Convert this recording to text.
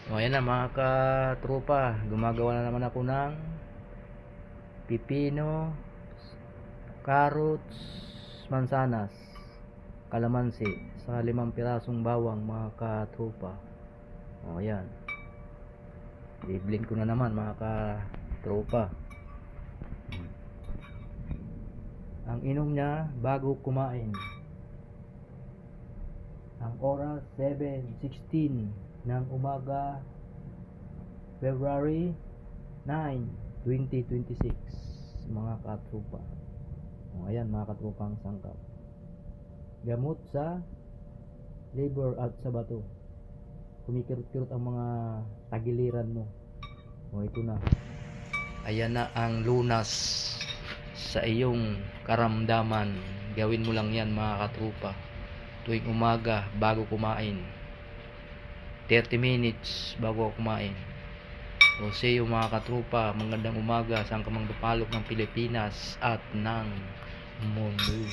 O ayan na mga katropa, gumagawa na naman ako ng pipino, carrots, mansanas, kalamansi sa 5 pirasong bawang mga katropa. O ayan, i-blend ko na naman mga katropa. Ang inom niya bago kumain. Ang oras 7:16 ng umaga, February 9, 2026 mga katropa. O ayan mga katropang sangkap. Gamot sa liver at sa bato. Kumikirot-kirot ang mga tagiliran mo. O ito na. Ayan na ang lunas sa iyong karamdaman. Gawin mo lang yan mga katropa tuwing umaga bago kumain, 30 minutes bago kumain. O say mga katropa, magandang umaga saan ka mang dupalok ng Pilipinas at ng mundo.